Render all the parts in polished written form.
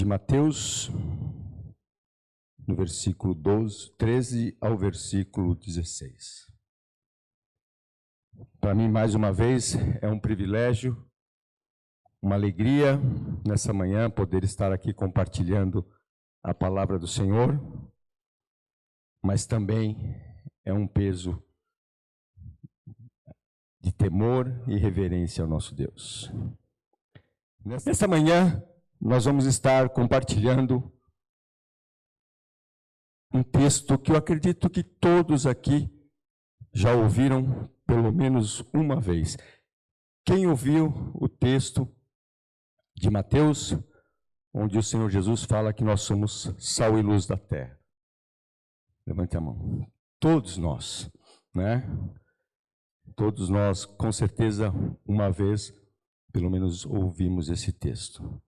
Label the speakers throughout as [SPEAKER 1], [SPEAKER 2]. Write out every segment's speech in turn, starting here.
[SPEAKER 1] de Mateus, no versículo 13 ao versículo 16. Para mim, mais uma vez, é um privilégio, uma alegria nessa manhã poder estar aqui compartilhando a palavra do Senhor, mas também é um peso de temor e reverência ao nosso Deus. Nessa manhã, nós vamos estar compartilhando um texto que eu acredito que todos aqui já ouviram pelo menos uma vez. Quem ouviu o texto de Mateus, onde o Senhor Jesus fala que nós somos sal e luz da terra? Levante a mão. Todos nós, né? Todos nós, com certeza, uma vez, pelo menos, ouvimos esse texto.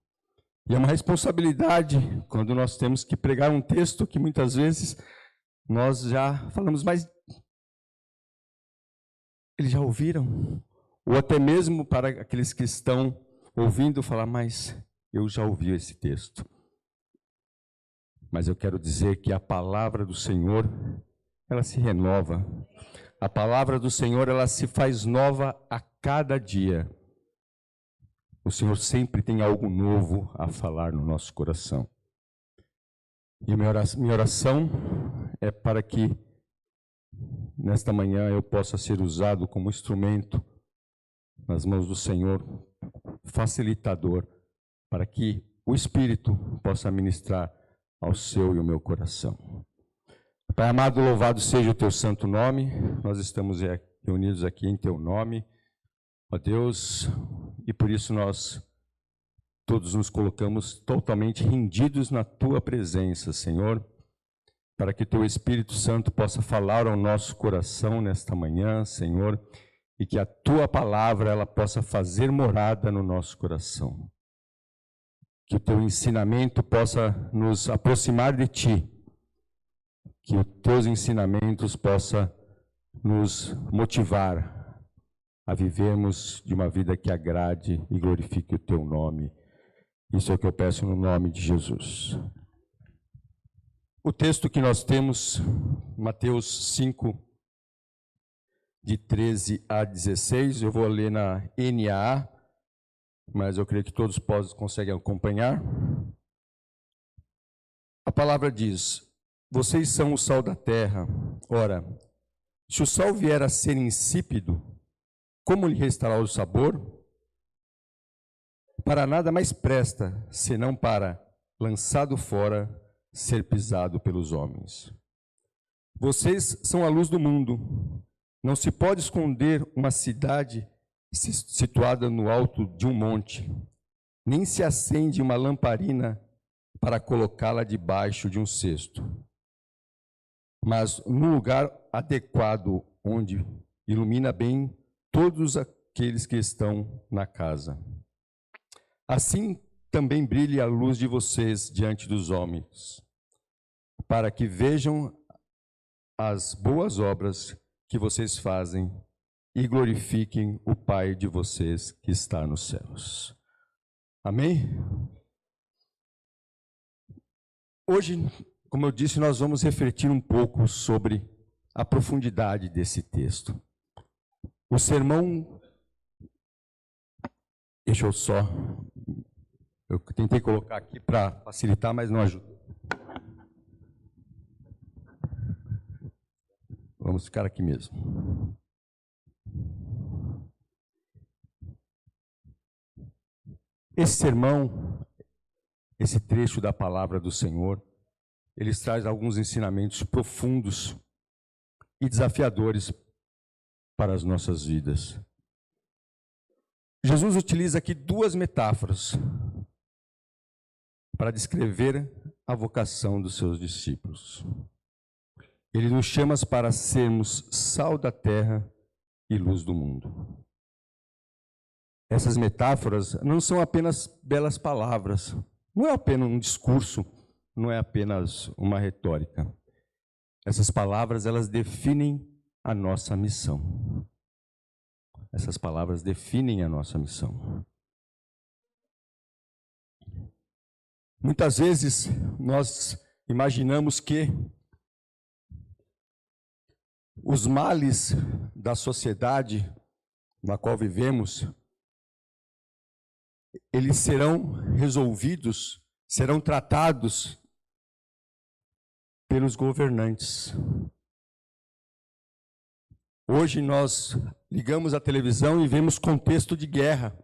[SPEAKER 1] E é uma responsabilidade quando nós temos que pregar um texto que muitas vezes nós já falamos, mas eles já ouviram? Ou até mesmo para aqueles que estão ouvindo falar, mas eu já ouvi esse texto. Mas eu quero dizer que a palavra do Senhor, ela se renova. A palavra do Senhor, ela se faz nova a cada dia. O Senhor sempre tem algo novo a falar no nosso coração. E a minha oração é para que nesta manhã eu possa ser usado como instrumento nas mãos do Senhor, facilitador, para que o Espírito possa ministrar ao seu e ao meu coração. Pai amado, louvado seja o teu santo nome. Nós estamos reunidos aqui em teu nome, ó Deus, e por isso nós todos nos colocamos totalmente rendidos na tua presença, Senhor, para que teu Espírito Santo possa falar ao nosso coração nesta manhã, Senhor, e que a tua palavra ela possa fazer morada no nosso coração. Que o teu ensinamento possa nos aproximar de ti, que os teus ensinamentos possam nos motivar a vivermos de uma vida que agrade e glorifique o teu nome. Isso é o que eu peço no nome de Jesus. O texto que nós temos, Mateus 5, de 13 a 16, eu vou ler na NAA, mas eu creio que todos conseguem acompanhar. A palavra diz: vocês são o sal da terra. Ora, se o sal vier a ser insípido, como lhe restará o sabor? Para nada mais presta, senão para, lançado fora, ser pisado pelos homens. Vocês são a luz do mundo. Não se pode esconder uma cidade situada no alto de um monte, nem se acende uma lamparina para colocá-la debaixo de um cesto, mas no lugar adequado, onde ilumina bem todos aqueles que estão na casa. Assim também brilhe a luz de vocês diante dos homens, para que vejam as boas obras que vocês fazem e glorifiquem o Pai de vocês que está nos céus. Amém? Hoje, como eu disse, nós vamos refletir um pouco sobre a profundidade desse texto. O sermão, deixa eu só, eu tentei colocar aqui para facilitar, mas não ajuda. Vamos ficar aqui mesmo. Esse sermão, esse trecho da palavra do Senhor, ele traz alguns ensinamentos profundos e desafiadores para as nossas vidas. Jesus utiliza aqui duas metáforas para descrever a vocação dos seus discípulos. Ele nos chama para sermos sal da terra e luz do mundo. Essas metáforas não são apenas belas palavras, não é apenas um discurso, não é apenas uma retórica. Essas palavras, elas definem a nossa missão. Essas palavras definem a nossa missão. Muitas vezes nós imaginamos que os males da sociedade na qual vivemos, eles serão resolvidos, serão tratados pelos governantes. Hoje nós ligamos a televisão e vemos contexto de guerra.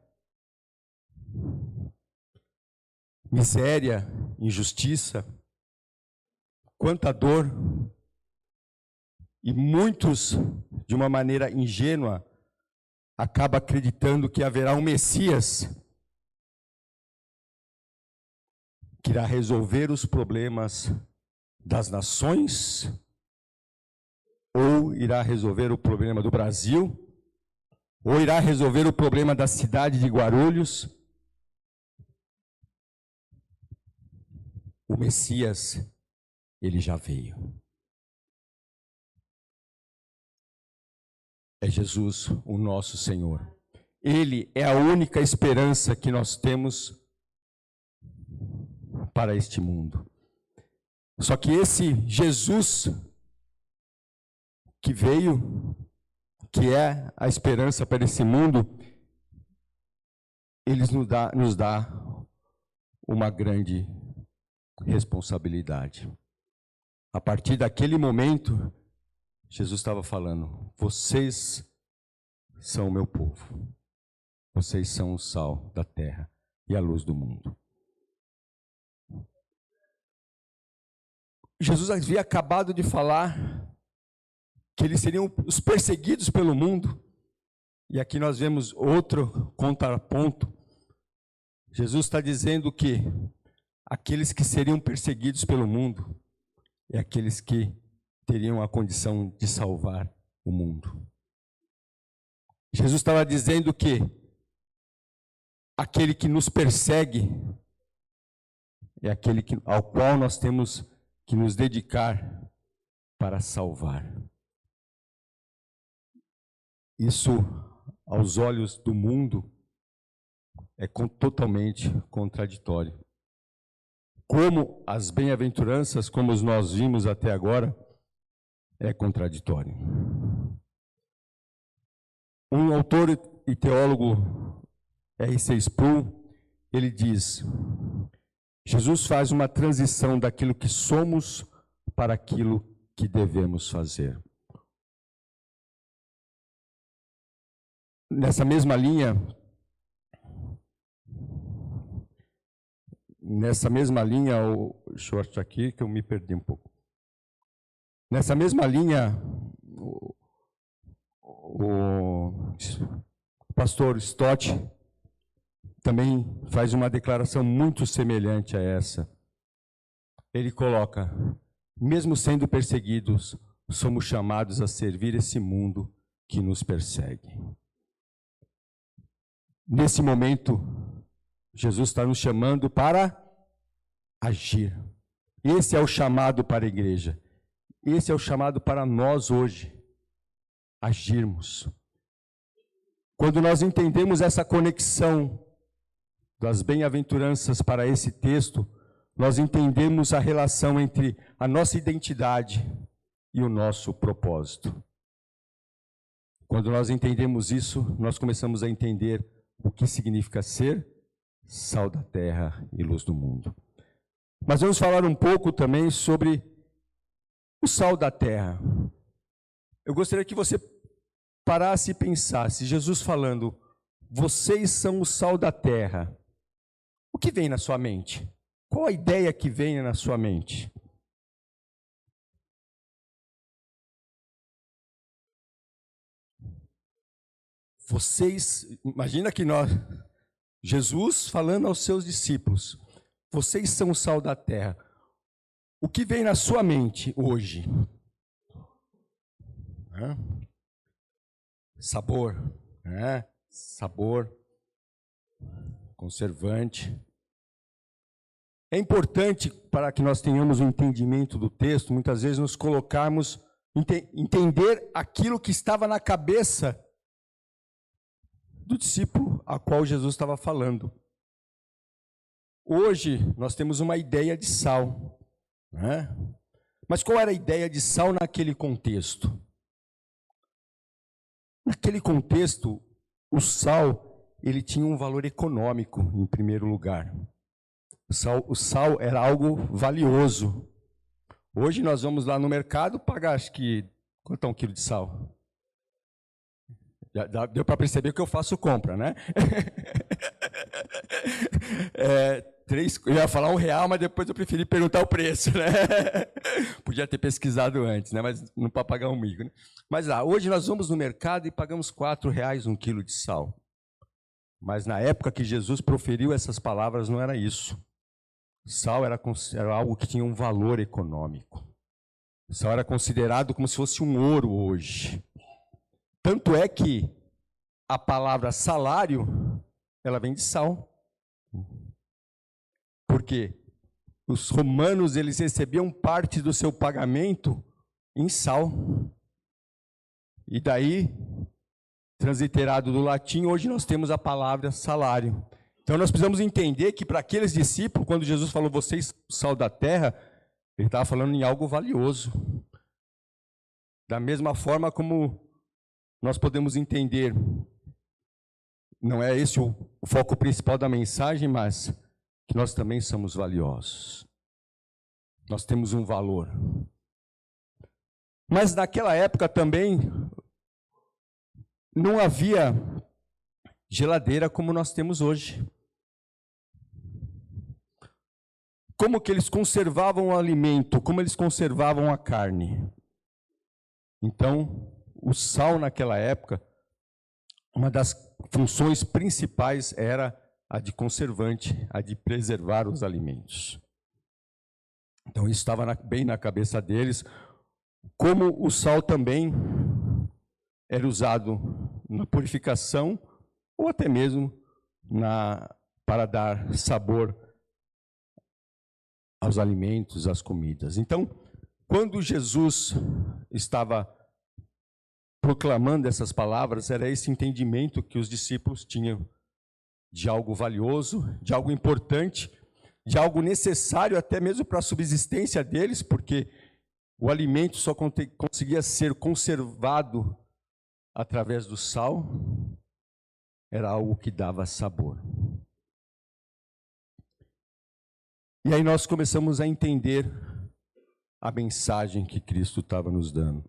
[SPEAKER 1] Miséria, injustiça, quanta dor. E muitos, de uma maneira ingênua, acabam acreditando que haverá um Messias que irá resolver os problemas das nações, ou irá resolver o problema do Brasil, ou irá resolver o problema da cidade de Guarulhos. O Messias, ele já veio. É Jesus, o nosso Senhor. Ele é a única esperança que nós temos para este mundo. Só que esse Jesus que veio, que é a esperança para esse mundo, ele nos dá uma grande responsabilidade. A partir daquele momento, Jesus estava falando: vocês são o meu povo, vocês são o sal da terra e a luz do mundo. Jesus havia acabado de falar que eles seriam os perseguidos pelo mundo, e aqui nós vemos outro contraponto. Jesus está dizendo que aqueles que seriam perseguidos pelo mundo é aqueles que teriam a condição de salvar o mundo. Jesus estava dizendo que aquele que nos persegue é aquele ao qual nós temos que nos dedicar para salvar. Isso, aos olhos do mundo, é totalmente contraditório. Como as bem-aventuranças, como nós vimos até agora, é contraditório. Um autor e teólogo, R.C. Sproul, ele diz: Jesus faz uma transição daquilo que somos para aquilo que devemos fazer. Nessa mesma linha, deixa eu achar aqui que eu me perdi um pouco. Nessa mesma linha, o pastor Stott também faz uma declaração muito semelhante a essa. Ele coloca: mesmo sendo perseguidos, somos chamados a servir esse mundo que nos persegue. Nesse momento, Jesus está nos chamando para agir. Esse é o chamado para a igreja. Esse é o chamado para nós hoje, agirmos. Quando nós entendemos essa conexão das bem-aventuranças para esse texto, nós entendemos a relação entre a nossa identidade e o nosso propósito. Quando nós entendemos isso, nós começamos a entender o que significa ser sal da terra e luz do mundo. Mas vamos falar um pouco também sobre o sal da terra. Eu gostaria que você parasse e pensasse, Jesus falando: vocês são o sal da terra. O que vem na sua mente? Qual a ideia que vem na sua mente? Vocês, imagina que Jesus falando aos seus discípulos: vocês são o sal da terra. O que vem na sua mente hoje? Sabor, sabor, conservante. É importante, para que nós tenhamos um entendimento do texto, muitas vezes nos colocarmos, entender aquilo que estava na cabeça do discípulo a qual Jesus estava falando. hoje nós temos uma ideia de sal, né? Mas qual era a ideia de sal naquele contexto? Naquele contexto, o sal, ele tinha um valor econômico, em primeiro lugar. O sal era algo valioso. Hoje nós vamos lá no mercado pagar, acho que, quanto é um quilo de sal? Já deu para perceber que eu faço compra, né? Eu ia falar R$1, mas depois eu preferi perguntar o preço, né? Podia ter pesquisado antes, né? Mas não para pagar um mico, né? Mas hoje nós vamos no mercado e pagamos R$4 um quilo de sal. Mas na época que Jesus proferiu essas palavras não era isso. Sal era algo que tinha um valor econômico. Sal era considerado como se fosse um ouro hoje. Tanto é que a palavra salário, ela vem de sal. Porque os romanos, eles recebiam parte do seu pagamento em sal. E daí, transliterado do latim, hoje nós temos a palavra salário. Então nós precisamos entender que para aqueles discípulos, quando Jesus falou, vocês sal da terra, ele estava falando em algo valioso. Da mesma forma como nós podemos entender, não é esse o foco principal da mensagem, mas que nós também somos valiosos. Nós temos um valor. Mas naquela época também não havia geladeira como nós temos hoje. Como que eles conservavam o alimento? Como eles conservavam a carne? Então, o sal naquela época, uma das funções principais era a de conservante, a de preservar os alimentos. Então, isso estava bem na cabeça deles. Como o sal também era usado na purificação, ou até mesmo para dar sabor aos alimentos, às comidas. Então, quando Jesus estava proclamando essas palavras, era esse entendimento que os discípulos tinham de algo valioso, de algo importante, de algo necessário até mesmo para a subsistência deles, porque o alimento só conseguia ser conservado através do sal, era algo que dava sabor. E aí nós começamos a entender a mensagem que Cristo estava nos dando.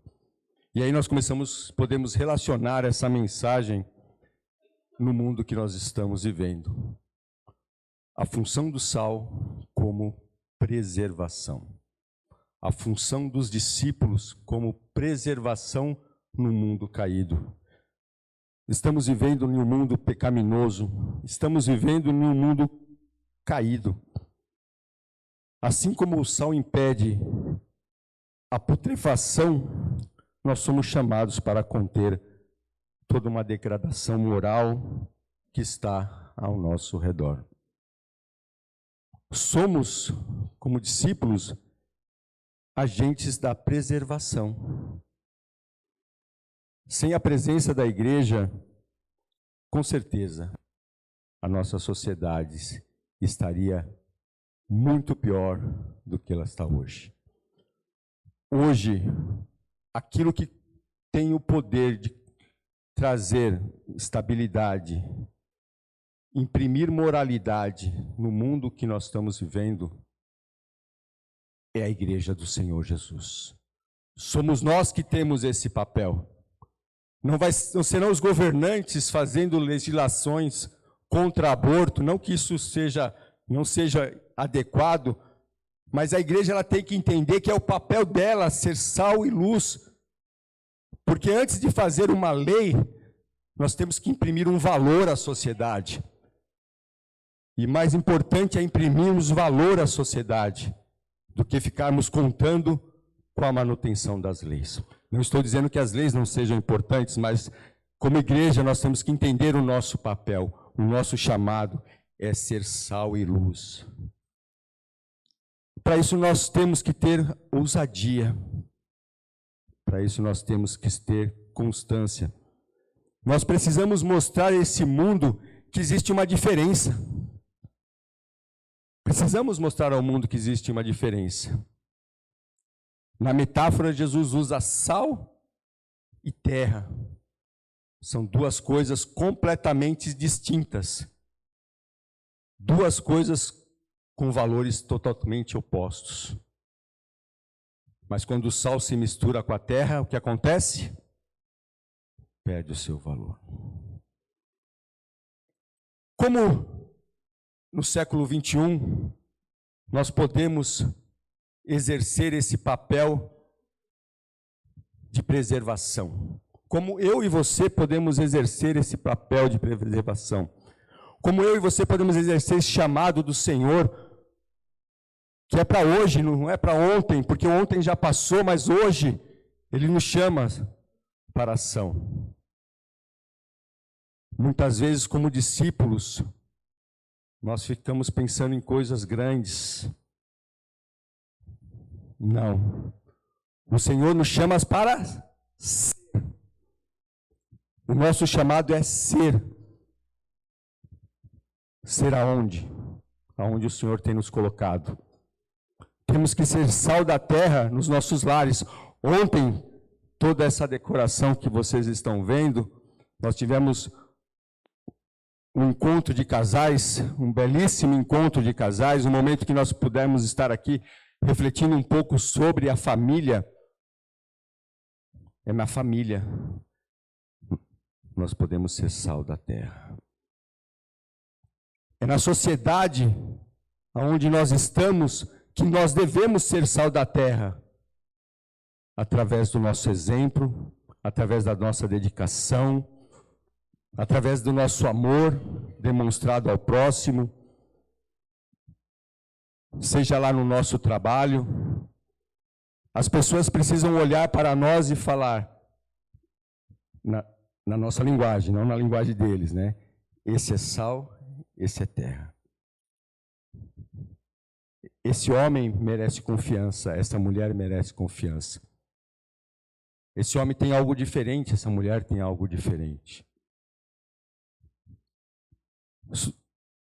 [SPEAKER 1] E aí nós podemos relacionar essa mensagem no mundo que nós estamos vivendo. A função do sal como preservação. A função dos discípulos como preservação no mundo caído. Estamos vivendo em um mundo pecaminoso. Estamos vivendo em um mundo caído. Assim como o sal impede a putrefação, nós somos chamados para conter toda uma degradação moral que está ao nosso redor. Somos, como discípulos, agentes da preservação. Sem a presença da igreja, com certeza, a nossa sociedade estaria muito pior do que ela está hoje. Hoje, aquilo que tem o poder de trazer estabilidade, imprimir moralidade no mundo que nós estamos vivendo, é a igreja do Senhor Jesus. Somos nós que temos esse papel. Não serão os governantes fazendo legislações contra aborto, não que isso não seja adequado, mas a igreja ela tem que entender que é o papel dela ser sal e luz, porque antes de fazer uma lei, nós temos que imprimir um valor à sociedade. E mais importante é imprimirmos valor à sociedade do que ficarmos contando com a manutenção das leis. Não estou dizendo que as leis não sejam importantes, mas como igreja nós temos que entender o nosso papel, o nosso chamado é ser sal e luz. Para isso nós temos que ter ousadia. Para isso nós temos que ter constância. Nós precisamos mostrar a esse mundo que existe uma diferença. Precisamos mostrar ao mundo que existe uma diferença. Na metáfora, Jesus usa sal e terra. São duas coisas completamente distintas. Duas coisas com valores totalmente opostos. Mas quando o sal se mistura com a terra, o que acontece? Perde o seu valor. Como no século 21 nós podemos exercer esse papel de preservação? Como eu e você podemos exercer esse papel de preservação? Como eu e você podemos exercer esse chamado do Senhor, que é para hoje, não é para ontem, porque ontem já passou, mas hoje Ele nos chama para a ação. Muitas vezes, como discípulos, nós ficamos pensando em coisas grandes. Não. O Senhor nos chama para ser. O nosso chamado é ser. Ser aonde? Aonde o Senhor tem nos colocado. Temos que ser sal da terra nos nossos lares. Ontem, toda essa decoração que vocês estão vendo, nós tivemos um encontro de casais, um belíssimo encontro de casais, um momento que nós pudemos estar aqui refletindo um pouco sobre a família. É na família nós podemos ser sal da terra. É na sociedade onde nós estamos que nós devemos ser sal da terra, através do nosso exemplo, através da nossa dedicação, através do nosso amor demonstrado ao próximo, seja lá no nosso trabalho. As pessoas precisam olhar para nós e falar, na nossa linguagem, não na linguagem deles, né? Esse é sal, esse é terra. Esse homem merece confiança, essa mulher merece confiança. Esse homem tem algo diferente, essa mulher tem algo diferente.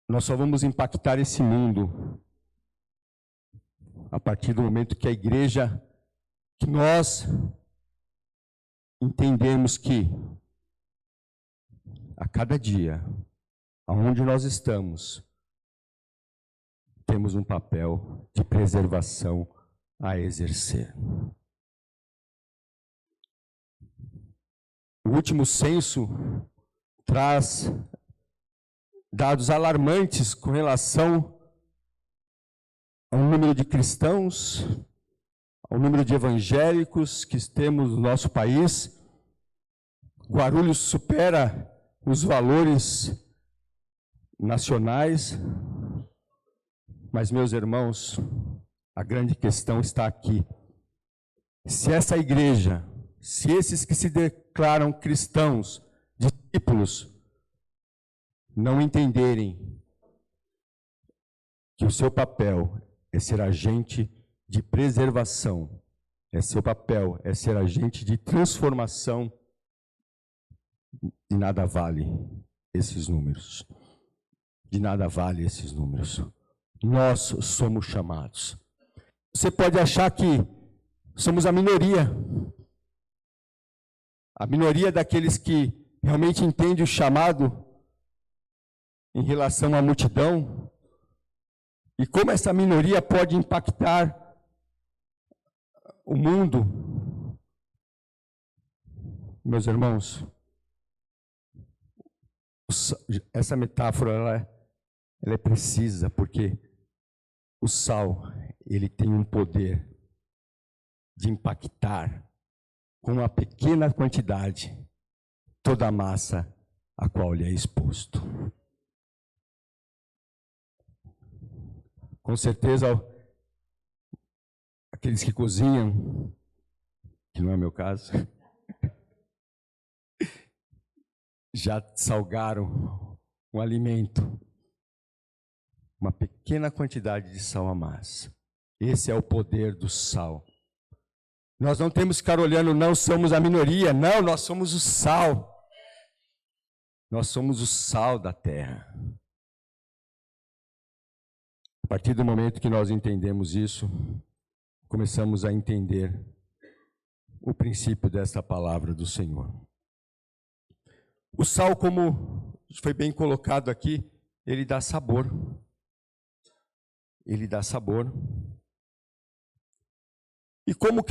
[SPEAKER 1] Nós só vamos impactar esse mundo a partir do momento que a igreja, que nós entendemos que a cada dia, aonde nós estamos, temos um papel de preservação a exercer. O último censo traz dados alarmantes com relação ao número de cristãos, ao número de evangélicos que temos no nosso país. Guarulhos supera os valores nacionais, mas, meus irmãos, a grande questão está aqui. Se essa igreja, se esses que se declaram cristãos, discípulos, não entenderem que o seu papel é ser agente de preservação, seu papel é ser agente de transformação, de nada vale esses números. De nada vale esses números. Nós somos chamados. Você pode achar que somos a minoria daqueles que realmente entendem o chamado em relação à multidão, e como essa minoria pode impactar o mundo. Meus irmãos, essa metáfora ela é precisa, porque o sal, ele tem um poder de impactar com uma pequena quantidade toda a massa a qual ele é exposto. Com certeza, aqueles que cozinham, que não é o meu caso, já salgaram um alimento, uma pequena quantidade de sal a mais. Esse é o poder do sal. Nós não temos que ficar olhando, não somos a minoria, não, nós somos o sal. Nós somos o sal da terra. partir do momento que nós entendemos isso, começamos a entender o princípio dessa palavra do Senhor. O sal, como foi bem colocado aqui, ele dá sabor. Ele dá sabor. E como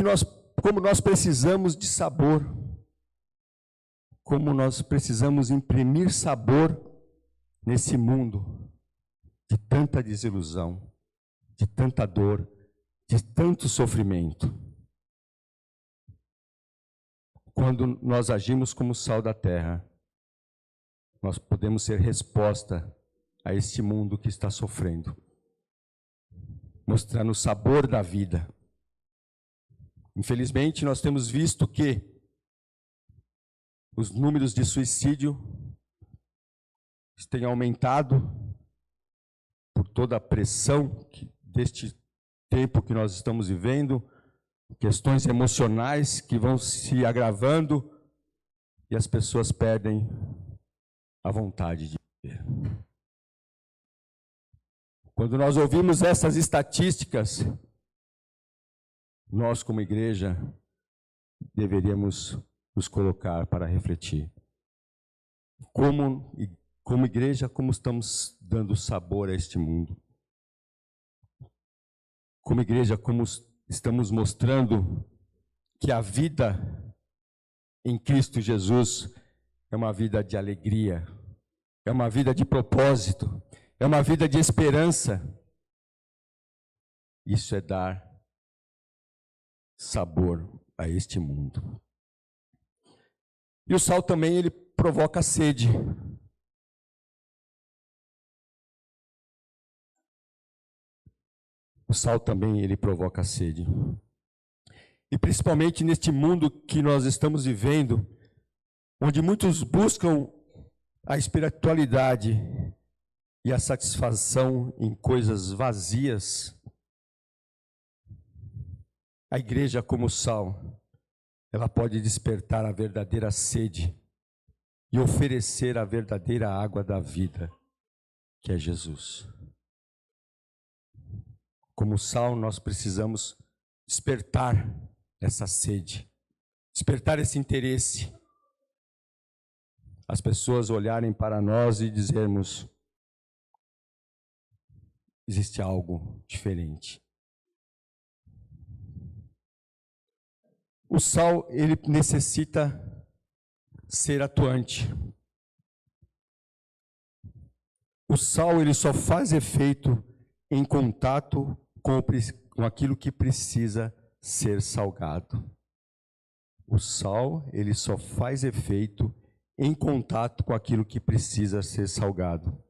[SPEAKER 1] nós precisamos de sabor, como nós precisamos imprimir sabor nesse mundo de tanta desilusão, de tanta dor, de tanto sofrimento. Quando nós agimos como sal da terra, nós podemos ser resposta a este mundo que está sofrendo, mostrando o sabor da vida. Infelizmente, nós temos visto que os números de suicídio têm aumentado por toda a pressão deste tempo que nós estamos vivendo, questões emocionais que vão se agravando e as pessoas perdem a vontade de viver. Quando nós ouvimos essas estatísticas, nós como igreja deveríamos nos colocar para refletir. Como igreja, como estamos dando sabor a este mundo? Como igreja, como estamos mostrando que a vida em Cristo Jesus é uma vida de alegria, é uma vida de propósito, é uma vida de esperança. Isso é dar sabor a este mundo. E o sal também, ele provoca sede. O sal também, ele provoca sede. E principalmente neste mundo que nós estamos vivendo, onde muitos buscam a espiritualidade e a satisfação em coisas vazias, a igreja como sal, ela pode despertar a verdadeira sede e oferecer a verdadeira água da vida, que é Jesus. Como sal, nós precisamos despertar essa sede, despertar esse interesse. As pessoas olharem para nós e dizermos: existe algo diferente. O sal, ele necessita ser atuante. O sal, ele só faz efeito em contato com aquilo que precisa ser salgado. O sal, ele só faz efeito em contato com aquilo que precisa ser salgado.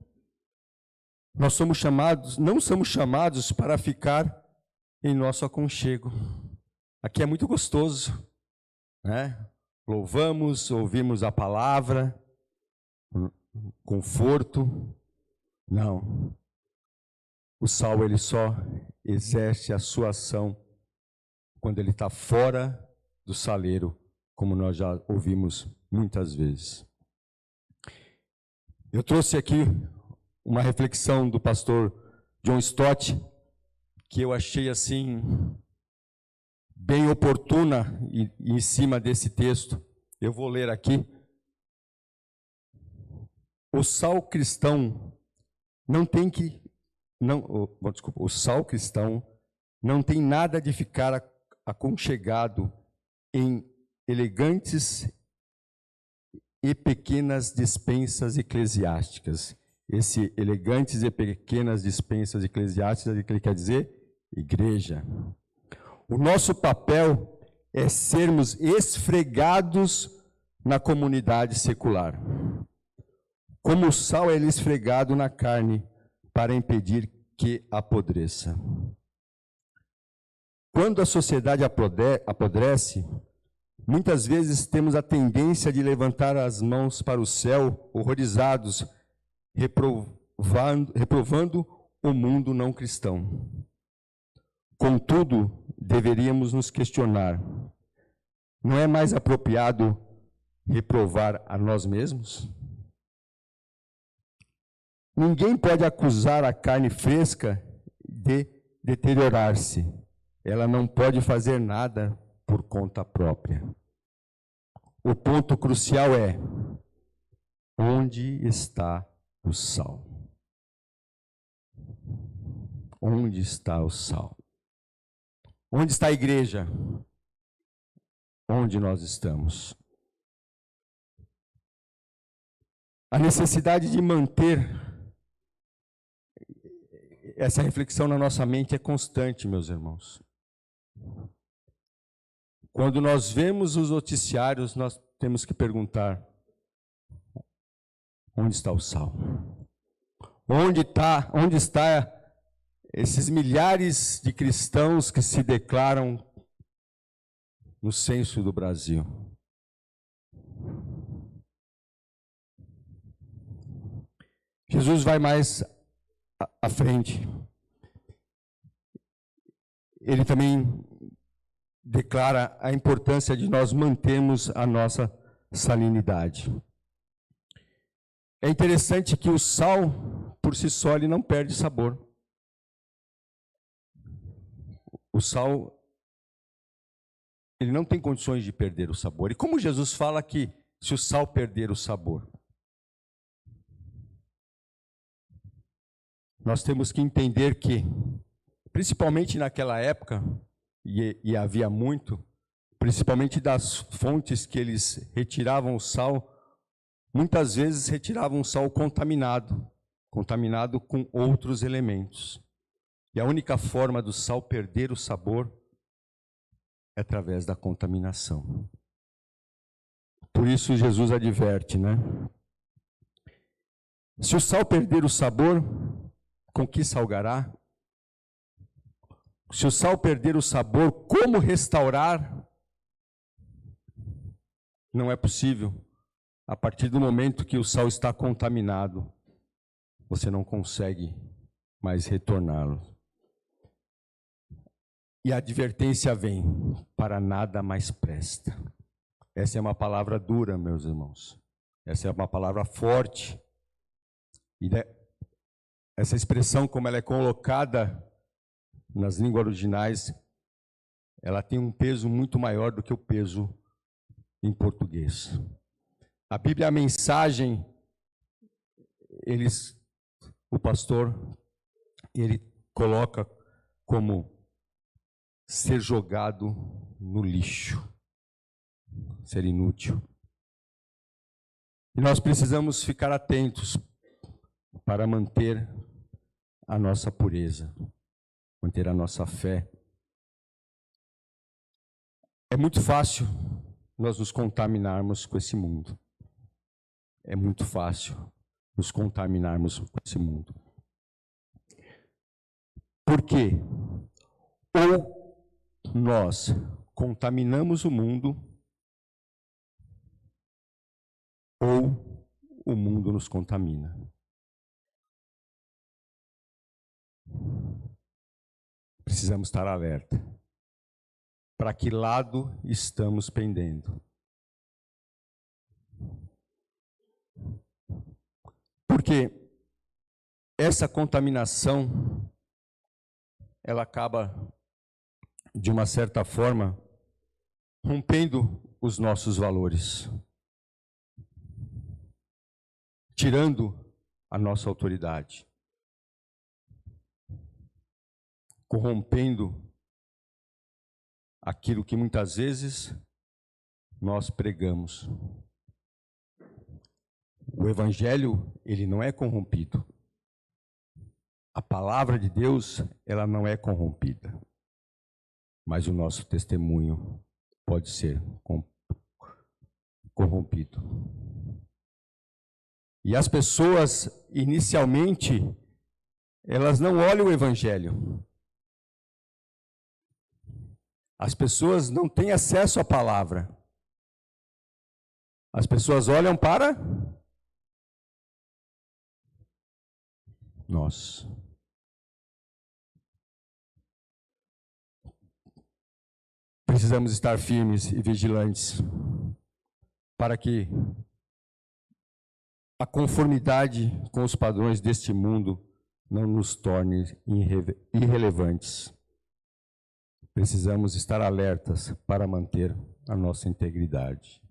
[SPEAKER 1] Nós somos chamados, não somos chamados para ficar em nosso aconchego. Aqui é muito gostoso, né? Louvamos, ouvimos a palavra, conforto. Não. O sal, ele só exerce a sua ação quando ele está fora do saleiro, como nós já ouvimos muitas vezes. Eu trouxe aqui uma reflexão do pastor John Stott, que eu achei assim bem oportuna e em cima desse texto. Eu vou ler aqui. O sal cristão o sal cristão não tem nada de ficar aconchegado em elegantes e pequenas dispensas eclesiásticas. Esse elegantes e pequenas dispensas eclesiásticas, que ele quer dizer? Igreja. O nosso papel é sermos esfregados na comunidade secular. Como o sal é esfregado na carne para impedir que apodreça. Quando a sociedade apodrece, muitas vezes temos a tendência de levantar as mãos para o céu, horrorizados, reprovando o mundo não cristão. Contudo, deveríamos nos questionar: não é mais apropriado reprovar a nós mesmos? Ninguém pode acusar a carne fresca deteriorar-se. Ela não pode fazer nada por conta própria. O ponto crucial é: onde está o sal? Onde está o sal? Onde está a igreja? Onde nós estamos? A necessidade de manter essa reflexão na nossa mente é constante, meus irmãos. Quando nós vemos os noticiários, nós temos que perguntar: onde está o sal? Onde está esses milhares de cristãos que se declaram no censo do Brasil? Jesus vai mais à frente. Ele também declara a importância de nós mantermos a nossa salinidade. É interessante que o sal, por si só, ele não perde sabor. O sal, ele não tem condições de perder o sabor. E como Jesus fala que se o sal perder o sabor, nós temos que entender que, principalmente naquela época, e havia muito, principalmente das fontes que eles retiravam o sal, muitas vezes retiravam o sal contaminado com outros elementos. E a única forma do sal perder o sabor é através da contaminação. Por isso Jesus adverte, né? Se o sal perder o sabor, com que salgará? Se o sal perder o sabor, como restaurar? Não é possível. A partir do momento que o sal está contaminado, você não consegue mais retorná-lo. E a advertência vem: para nada mais presta. Essa é uma palavra dura, meus irmãos. Essa é uma palavra forte. E essa expressão, como ela é colocada nas línguas originais, ela tem um peso muito maior do que o peso em português. A Bíblia, a mensagem, o pastor, ele coloca como ser jogado no lixo, ser inútil. E nós precisamos ficar atentos para manter a nossa pureza, manter a nossa fé. É muito fácil nós nos contaminarmos com esse mundo. É muito fácil nos contaminarmos com esse mundo. Por quê? Ou nós contaminamos o mundo, ou o mundo nos contamina. Precisamos estar alerta. Para que lado estamos pendendo? Porque essa contaminação, ela acaba, de uma certa forma, rompendo os nossos valores, tirando a nossa autoridade, corrompendo aquilo que muitas vezes nós pregamos. O Evangelho, ele não é corrompido. A palavra de Deus, ela não é corrompida. Mas o nosso testemunho pode ser corrompido. E as pessoas, inicialmente, elas não olham o Evangelho. As pessoas não têm acesso à palavra. As pessoas olham para nós. Precisamos estar firmes e vigilantes para que a conformidade com os padrões deste mundo não nos torne irrelevantes. Precisamos estar alertas para manter a nossa integridade.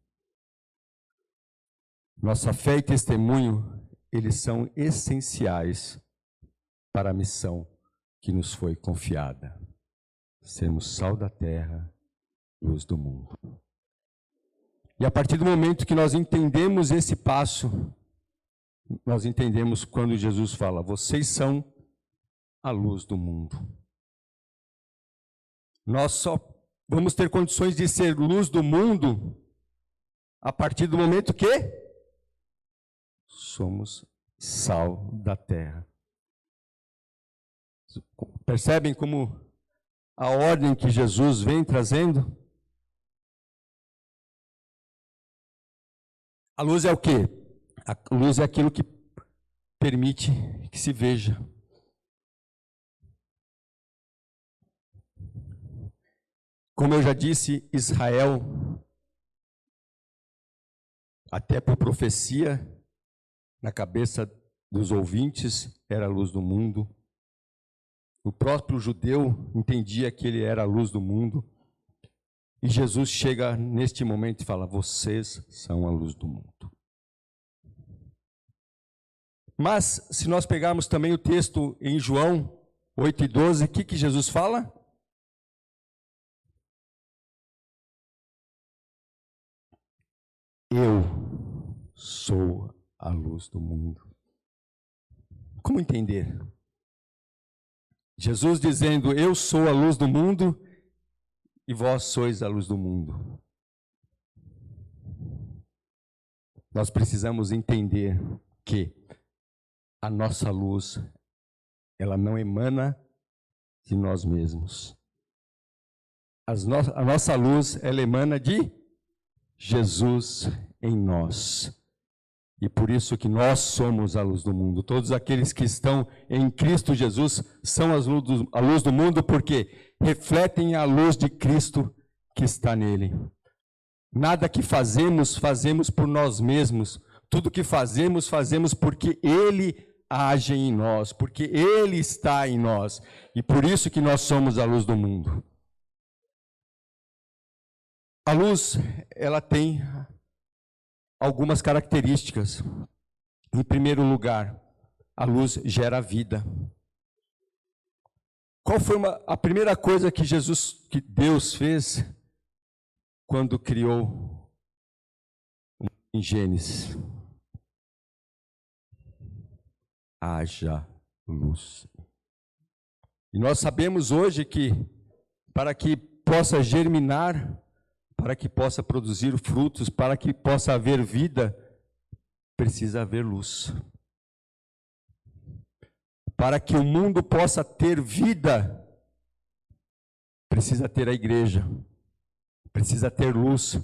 [SPEAKER 1] Nossa fé e testemunho, eles são essenciais para a missão que nos foi confiada. Sermos sal da terra, luz do mundo. E a partir do momento que nós entendemos esse passo, nós entendemos quando Jesus fala, vocês são a luz do mundo. Nós só vamos ter condições de ser luz do mundo a partir do momento que somos sal da terra. Percebem como a ordem que Jesus vem trazendo? A luz é o quê? A luz é aquilo que permite que se veja. Como eu já disse, Israel, até por profecia, na cabeça dos ouvintes, era a luz do mundo. O próprio judeu entendia que ele era a luz do mundo. E Jesus chega neste momento e fala, vocês são a luz do mundo. Mas, se nós pegarmos também o texto em João 8:12, o que Jesus fala? Eu sou a luz do mundo. Como entender? Jesus dizendo, eu sou a luz do mundo e vós sois a luz do mundo. Nós precisamos entender que a nossa luz, ela não emana de nós mesmos. A nossa luz, ela emana de Jesus em nós. E por isso que nós somos a luz do mundo. Todos aqueles que estão em Cristo Jesus são a luz do mundo porque refletem a luz de Cristo que está nele. Nada que fazemos, fazemos por nós mesmos. Tudo que fazemos, fazemos porque Ele age em nós, porque Ele está em nós. E por isso que nós somos a luz do mundo. A luz, ela tem algumas características. Em primeiro lugar, a luz gera vida. Qual foi a primeira coisa que Deus fez quando criou em Gênesis? Haja luz. E nós sabemos hoje que para que possa germinar, para que possa produzir frutos, para que possa haver vida, precisa haver luz. Para que o mundo possa ter vida, precisa ter a igreja, precisa ter luz,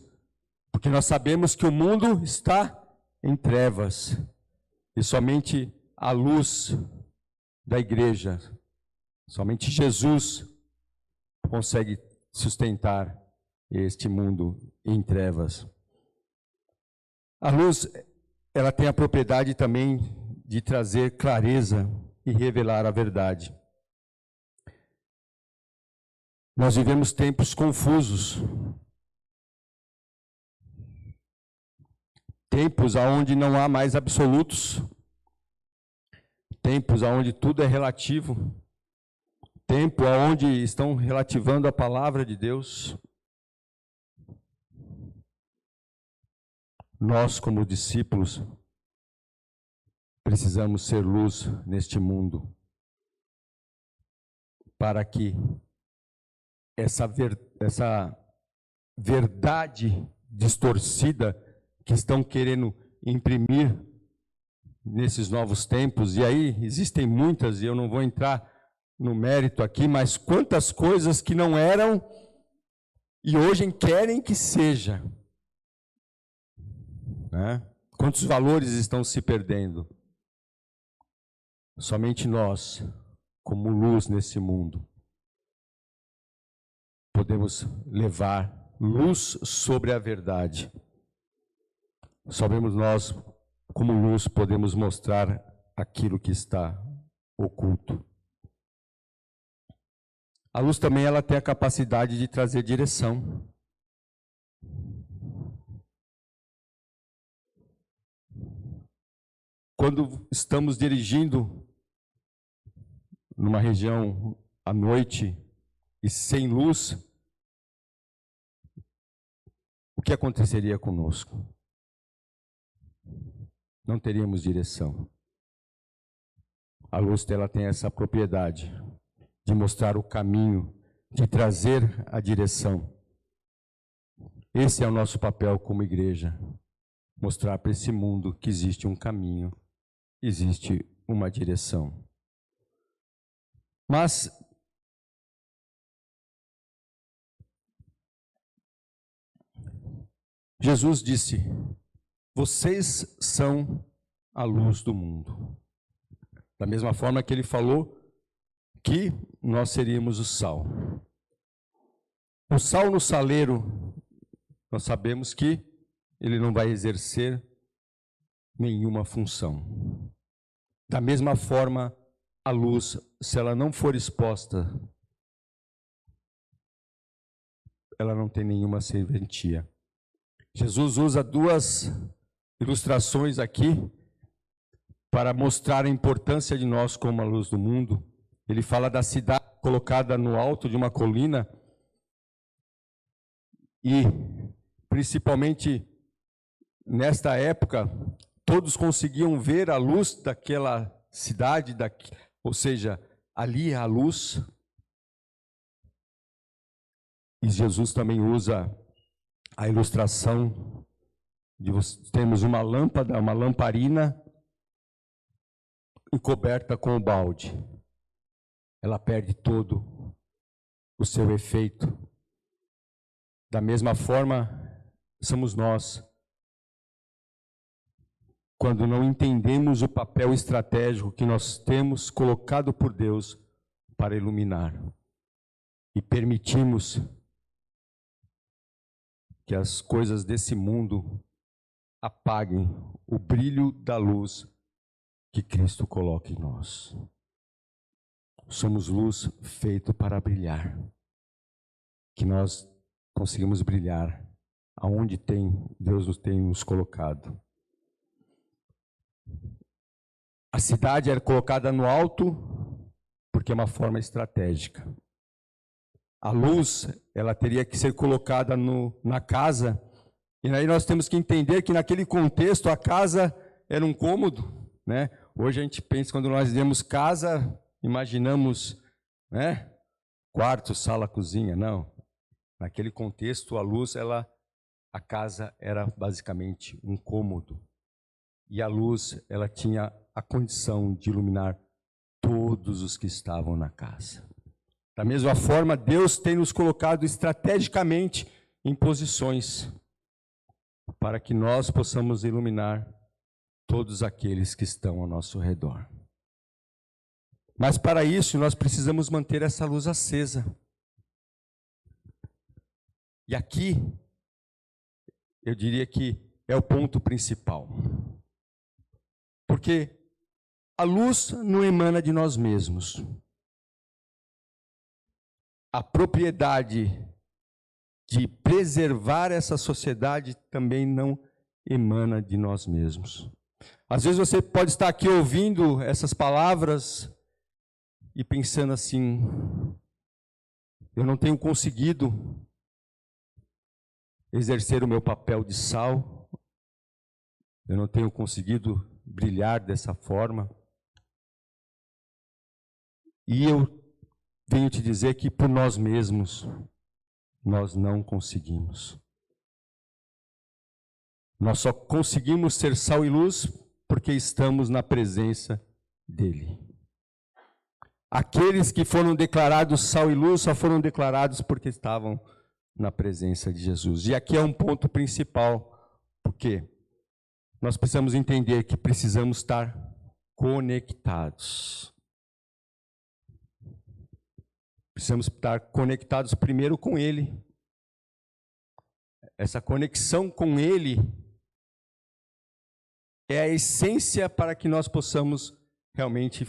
[SPEAKER 1] porque nós sabemos que o mundo está em trevas, e somente a luz da igreja, somente Jesus consegue sustentar este mundo em trevas. A luz, ela tem a propriedade também de trazer clareza e revelar a verdade. Nós vivemos tempos confusos. Tempos onde não há mais absolutos. Tempos onde tudo é relativo. Tempo onde estão relativando a palavra de Deus. Nós, como discípulos, precisamos ser luz neste mundo, para que essa verdade distorcida que estão querendo imprimir nesses novos tempos, e aí existem muitas, e eu não vou entrar no mérito aqui, mas quantas coisas que não eram e hoje querem que seja. Quantos valores estão se perdendo? Somente nós, como luz nesse mundo, podemos levar luz sobre a verdade. Somente nós, como luz, podemos mostrar aquilo que está oculto. A luz também ela tem a capacidade de trazer direção. Quando estamos dirigindo numa região à noite e sem luz, o que aconteceria conosco? Não teríamos direção. A luz ela tem essa propriedade de mostrar o caminho, de trazer a direção. Esse é o nosso papel como igreja, mostrar para esse mundo que existe um caminho, existe uma direção. Mas Jesus disse: vocês são a luz do mundo. Da mesma forma que ele falou que nós seríamos o sal. O sal no saleiro, nós sabemos que ele não vai exercer nenhuma função. Da mesma forma, a luz, se ela não for exposta, ela não tem nenhuma serventia. Jesus usa duas ilustrações aqui para mostrar a importância de nós como a luz do mundo. Ele fala da cidade colocada no alto de uma colina e, principalmente nesta época, todos conseguiam ver a luz daquela cidade, ou seja, ali é a luz. E Jesus também usa a ilustração de temos uma lâmpada, uma lamparina encoberta com o balde. Ela perde todo o seu efeito. Da mesma forma, somos nós. Quando não entendemos o papel estratégico que nós temos colocado por Deus para iluminar e permitimos que as coisas desse mundo apaguem o brilho da luz que Cristo coloca em nós. Somos luz feito para brilhar. Que nós conseguimos brilhar aonde Deus nos tem nos colocado. A cidade era colocada no alto porque é uma forma estratégica. A luz, ela teria que ser colocada na casa. E aí nós temos que entender que naquele contexto a casa era um cômodo, né? Hoje a gente pensa, quando nós dizemos casa, imaginamos, né? Quarto, sala, cozinha. Não. Naquele contexto a luz, a casa era basicamente um cômodo. E a luz, ela tinha a condição de iluminar todos os que estavam na casa. Da mesma forma, Deus tem nos colocado estrategicamente em posições para que nós possamos iluminar todos aqueles que estão ao nosso redor. Mas para isso, nós precisamos manter essa luz acesa. E aqui, eu diria que é o ponto principal. Porque a luz não emana de nós mesmos. A propriedade de preservar essa sociedade também não emana de nós mesmos. Às vezes você pode estar aqui ouvindo essas palavras e pensando assim: eu não tenho conseguido exercer o meu papel de sal, eu não tenho conseguido brilhar dessa forma. E eu venho te dizer que por nós mesmos, nós não conseguimos. Nós só conseguimos ser sal e luz porque estamos na presença dele. Aqueles que foram declarados sal e luz só foram declarados porque estavam na presença de Jesus. E aqui é um ponto principal, porque nós precisamos entender que precisamos estar conectados. Precisamos estar conectados primeiro com Ele. Essa conexão com Ele é a essência para que nós possamos realmente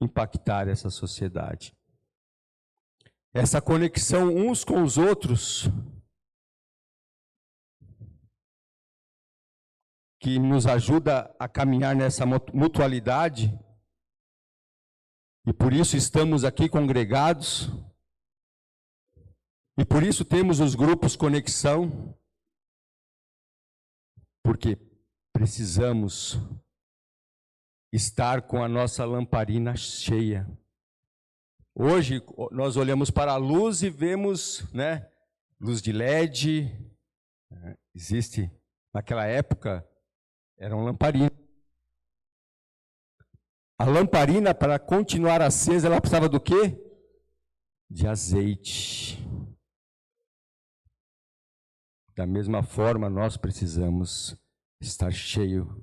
[SPEAKER 1] impactar essa sociedade. Essa conexão uns com os outros, que nos ajuda a caminhar nessa mutualidade, e por isso estamos aqui congregados, e por isso temos os grupos Conexão, porque precisamos estar com a nossa lamparina cheia. Hoje nós olhamos para a luz e vemos, né, luz de LED, existe, naquela época, eram lamparinas. A lamparina, para continuar acesa, ela precisava do quê? De azeite. Da mesma forma, nós precisamos estar cheio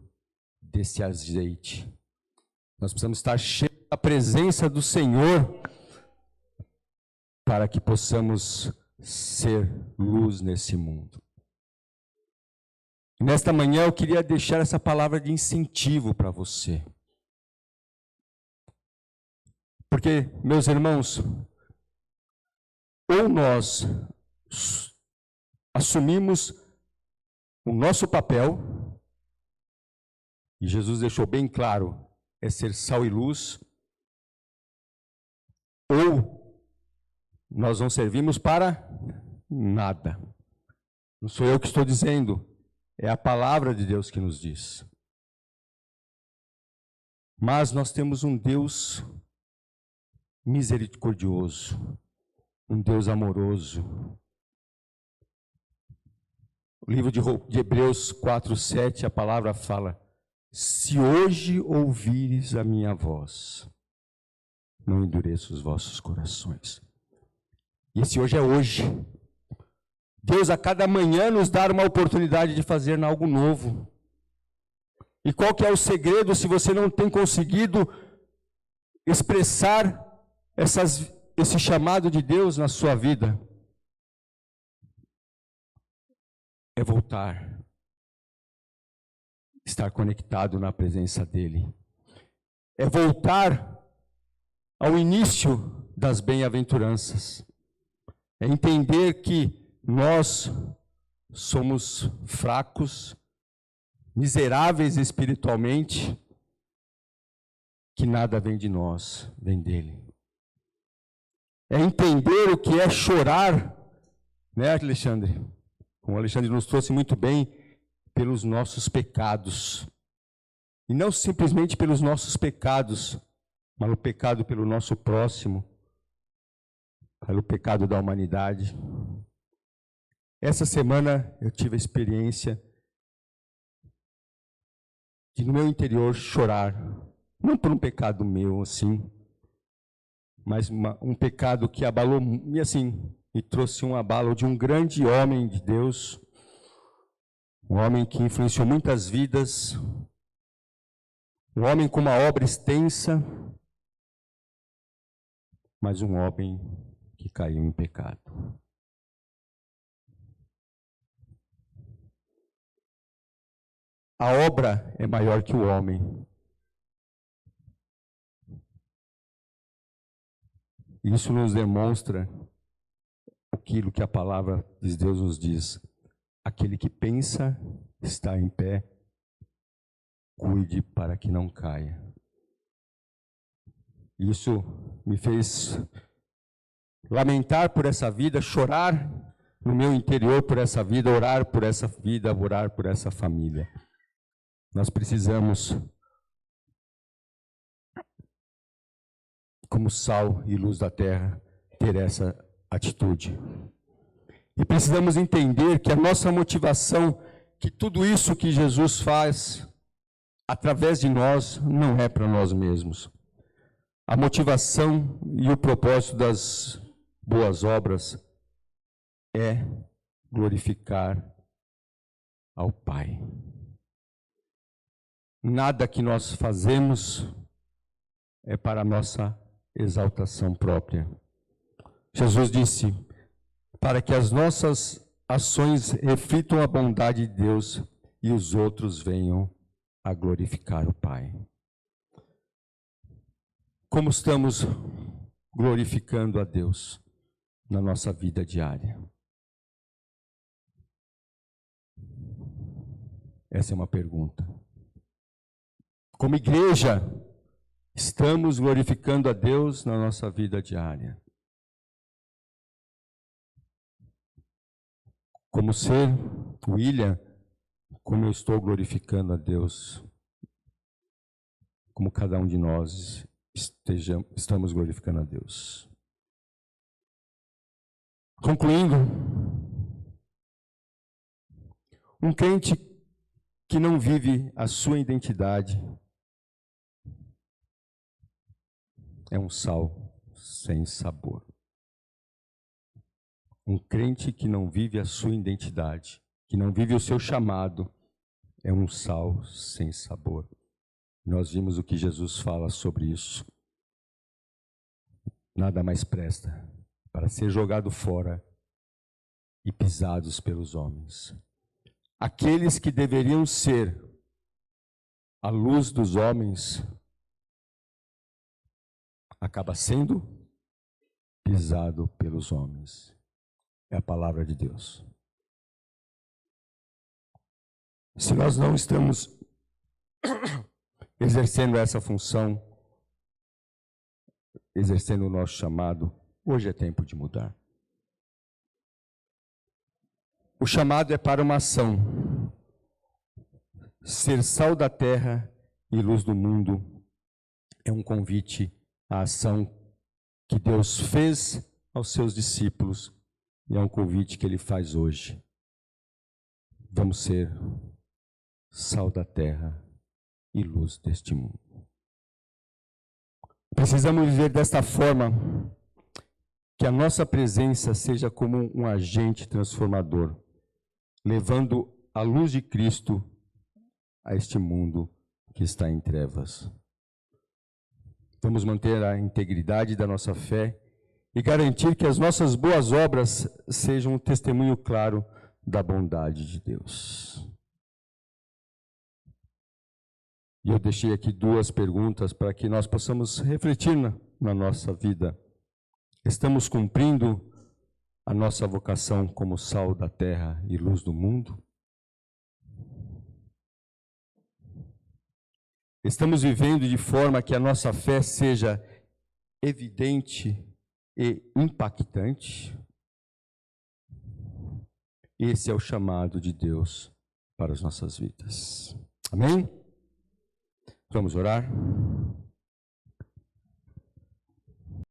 [SPEAKER 1] desse azeite. Nós precisamos estar cheios da presença do Senhor para que possamos ser luz nesse mundo. Nesta manhã eu queria deixar essa palavra de incentivo para você. Porque, meus irmãos, ou nós assumimos o nosso papel, e Jesus deixou bem claro, é ser sal e luz, ou nós não servimos para nada. Não sou eu que estou dizendo, é a palavra de Deus que nos diz. Mas nós temos um Deus misericordioso, um Deus amoroso. O livro de Hebreus 4:7, a palavra fala: se hoje ouvires a minha voz, não endureça os vossos corações. E esse hoje é hoje. Deus a cada manhã nos dá uma oportunidade de fazer algo novo. E qual que é o segredo se você não tem conseguido expressar esse chamado de Deus na sua vida? É voltar, estar conectado na presença dEle. É voltar ao início das bem-aventuranças. É entender que nós somos fracos, miseráveis espiritualmente, que nada vem de nós, vem dEle. É entender o que é chorar, né, Alexandre? Como o Alexandre nos trouxe muito bem, pelos nossos pecados. E não simplesmente pelos nossos pecados, mas o pecado pelo nosso próximo, pelo pecado da humanidade. Essa semana eu tive a experiência de no meu interior chorar, não por um pecado meu assim, mas um pecado que abalou, e assim, me trouxe um abalo de um grande homem de Deus, um homem que influenciou muitas vidas, um homem com uma obra extensa, mas um homem que caiu em pecado. A obra é maior que o homem. Isso nos demonstra aquilo que a palavra de Deus nos diz. Aquele que pensa está em pé, cuide para que não caia. Isso me fez lamentar por essa vida, chorar no meu interior por essa vida, orar por essa vida, orar por essa família. Nós precisamos, como sal e luz da terra, ter essa atitude. E precisamos entender que a nossa motivação, que tudo isso que Jesus faz através de nós, não é para nós mesmos. A motivação e o propósito das boas obras é glorificar ao Pai. Nada que nós fazemos é para a nossa exaltação própria. Jesus disse, para que as nossas ações reflitam a bondade de Deus e os outros venham a glorificar o Pai. Como estamos glorificando a Deus na nossa vida diária? Essa é uma pergunta. Como igreja, estamos glorificando a Deus na nossa vida diária? Como ser William, como eu estou glorificando a Deus? Como cada um de nós estamos glorificando a Deus? Concluindo, um crente que não vive a sua identidade é um sal sem sabor. Um crente que não vive a sua identidade, que não vive o seu chamado, é um sal sem sabor. Nós vimos o que Jesus fala sobre isso. Nada mais presta para ser jogado fora e pisados pelos homens. Aqueles que deveriam ser a luz dos homens, acaba sendo pisado pelos homens. É a palavra de Deus. Se nós não estamos exercendo essa função, exercendo o nosso chamado, hoje é tempo de mudar. O chamado é para uma ação. Ser sal da terra e luz do mundo é um convite à ação que Deus fez aos seus discípulos e é um convite que Ele faz hoje. Vamos ser sal da terra e luz deste mundo. Precisamos viver desta forma, que a nossa presença seja como um agente transformador, levando a luz de Cristo a este mundo que está em trevas. Vamos manter a integridade da nossa fé e garantir que as nossas boas obras sejam um testemunho claro da bondade de Deus. E eu deixei aqui 2 perguntas para que nós possamos refletir na nossa vida. Estamos cumprindo a nossa vocação como sal da terra e luz do mundo? Estamos vivendo de forma que a nossa fé seja evidente e impactante? Esse é o chamado de Deus para as nossas vidas. Amém? Vamos orar?